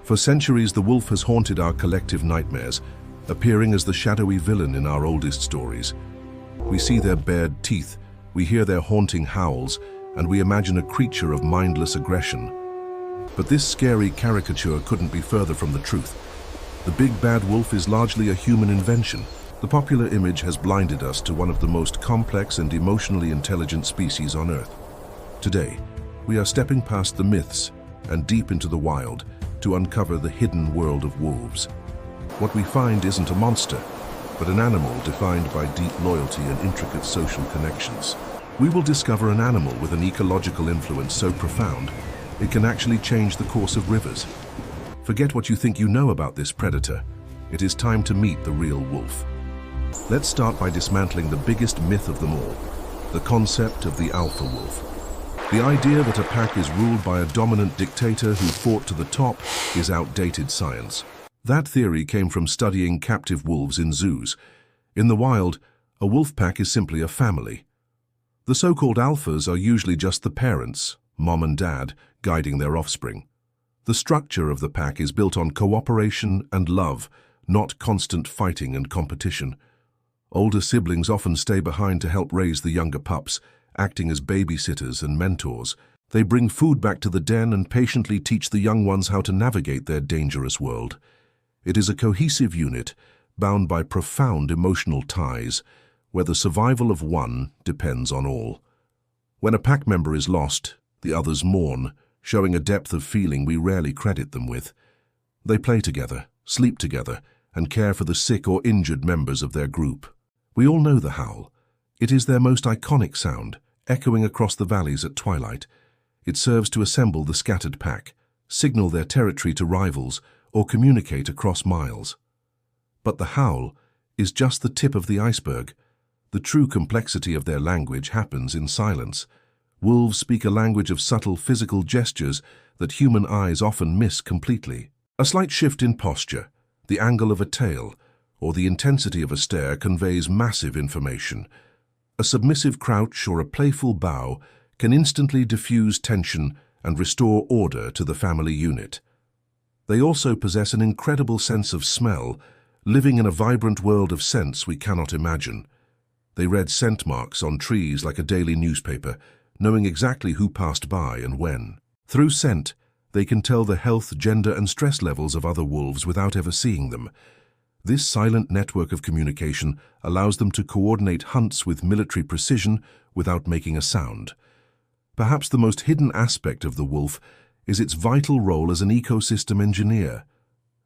For centuries, the wolf has haunted our collective nightmares, appearing as the shadowy villain in our oldest stories. We see their bared teeth, we hear their haunting howls, and we imagine a creature of mindless aggression. But this scary caricature couldn't be further from the truth. The big bad wolf is largely a human invention. The popular image has blinded us to one of the most complex and emotionally intelligent species on Earth. Today, we are stepping past the myths and deep into the wild to uncover the hidden world of wolves. What we find isn't a monster, but an animal defined by deep loyalty and intricate social connections. We will discover an animal with an ecological influence so profound, it can actually change the course of rivers. Forget what you think you know about this predator. It is time to meet the real wolf. Let's start by dismantling the biggest myth of them all, the concept of the alpha wolf. The idea that a pack is ruled by a dominant dictator who fought to the top is outdated science. That theory came from studying captive wolves in zoos. In the wild, a wolf pack is simply a family. The so-called alphas are usually just the parents, mom and dad, guiding their offspring. The structure of the pack is built on cooperation and love, not constant fighting and competition. Older siblings often stay behind to help raise the younger pups, acting as babysitters and mentors. They bring food back to the den and patiently teach the young ones how to navigate their dangerous world. It is a cohesive unit, bound by profound emotional ties, where the survival of one depends on all. When a pack member is lost, the others mourn, showing a depth of feeling we rarely credit them with. They play together, sleep together, and care for the sick or injured members of their group. We all know the howl. It is their most iconic sound, echoing across the valleys at twilight. It serves to assemble the scattered pack, signal their territory to rivals, or communicate across miles. But the howl is just the tip of the iceberg. The true complexity of their language happens in silence. Wolves speak a language of subtle physical gestures that human eyes often miss completely. A slight shift in posture, the angle of a tail, or the intensity of a stare conveys massive information. A submissive crouch or a playful bow can instantly diffuse tension and restore order to the family unit. They also possess an incredible sense of smell, living in a vibrant world of scents we cannot imagine. They read scent marks on trees like a daily newspaper, knowing exactly who passed by and when. Through scent, they can tell the health, gender, and stress levels of other wolves without ever seeing them. This silent network of communication allows them to coordinate hunts with military precision without making a sound. Perhaps the most hidden aspect of the wolf is its vital role as an ecosystem engineer.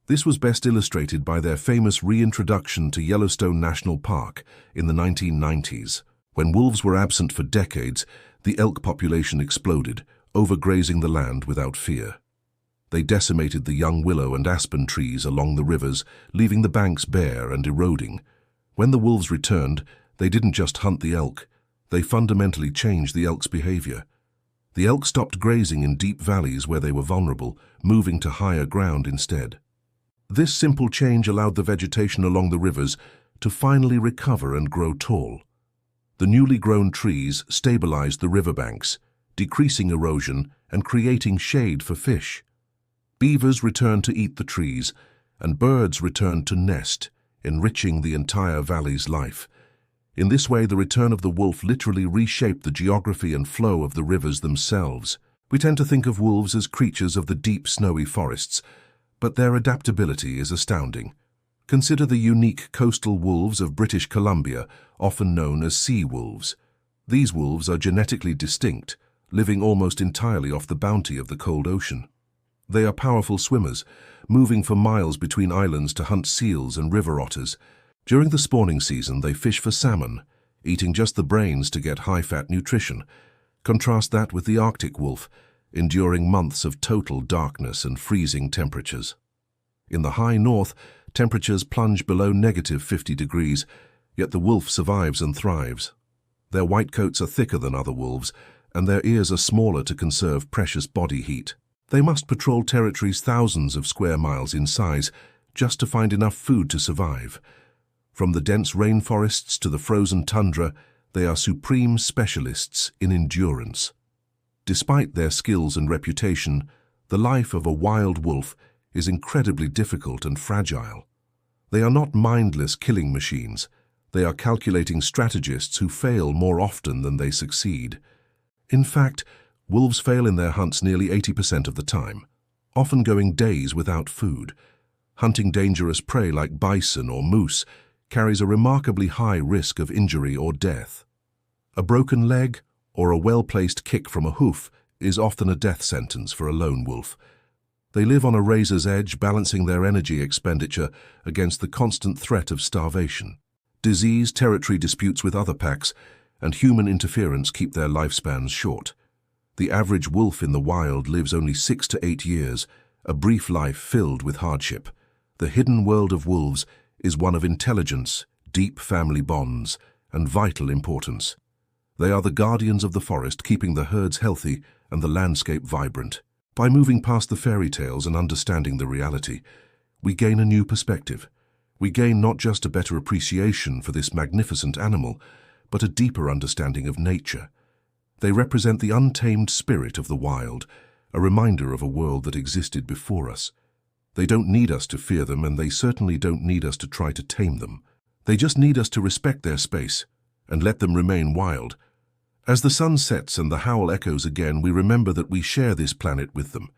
This was best illustrated by their famous reintroduction to Yellowstone National Park in the 1990s. When wolves were absent for decades, the elk population exploded, overgrazing the land without fear. They decimated the young willow and aspen trees along the rivers, leaving the banks bare and eroding. When the wolves returned, they didn't just hunt the elk. They fundamentally changed the elk's behavior. The elk stopped grazing in deep valleys where they were vulnerable, moving to higher ground instead. This simple change allowed the vegetation along the rivers to finally recover and grow tall. The newly grown trees stabilized the riverbanks, decreasing erosion and creating shade for fish. Beavers returned to eat the trees, and birds returned to nest, enriching the entire valley's life. In this way, the return of the wolf literally reshaped the geography and flow of the rivers themselves. We tend to think of wolves as creatures of the deep, snowy forests, but their adaptability is astounding. Consider the unique coastal wolves of British Columbia, often known as sea wolves. These wolves are genetically distinct, living almost entirely off the bounty of the cold ocean. They are powerful swimmers, moving for miles between islands to hunt seals and river otters. During the spawning season, they fish for salmon, eating just the brains to get high-fat nutrition. Contrast that with the Arctic wolf, enduring months of total darkness and freezing temperatures. In the high north, temperatures plunge below -50 degrees, yet the wolf survives and thrives. Their white coats are thicker than other wolves, and their ears are smaller to conserve precious body heat. They must patrol territories thousands of square miles in size just to find enough food to survive. From the dense rainforests to the frozen tundra, they are supreme specialists in endurance. Despite their skills and reputation, the life of a wild wolf is incredibly difficult and fragile. They are not mindless killing machines. They are calculating strategists who fail more often than they succeed. In fact, wolves fail in their hunts nearly 80% of the time, often going days without food. Hunting dangerous prey like bison or moose carries a remarkably high risk of injury or death. A broken leg or a well-placed kick from a hoof is often a death sentence for a lone wolf. They live on a razor's edge, balancing their energy expenditure against the constant threat of starvation. Disease, territory disputes with other packs, and human interference keep their lifespans short. The average wolf in the wild lives only 6 to 8 years, a brief life filled with hardship. The hidden world of wolves is one of intelligence, deep family bonds, and vital importance. They are the guardians of the forest, keeping the herds healthy and the landscape vibrant. By moving past the fairy tales and understanding the reality, we gain a new perspective. We gain not just a better appreciation for this magnificent animal, but a deeper understanding of nature. They represent the untamed spirit of the wild, a reminder of a world that existed before us. They don't need us to fear them, and they certainly don't need us to try to tame them. They just need us to respect their space and let them remain wild. As the sun sets and the howl echoes again, we remember that we share this planet with them.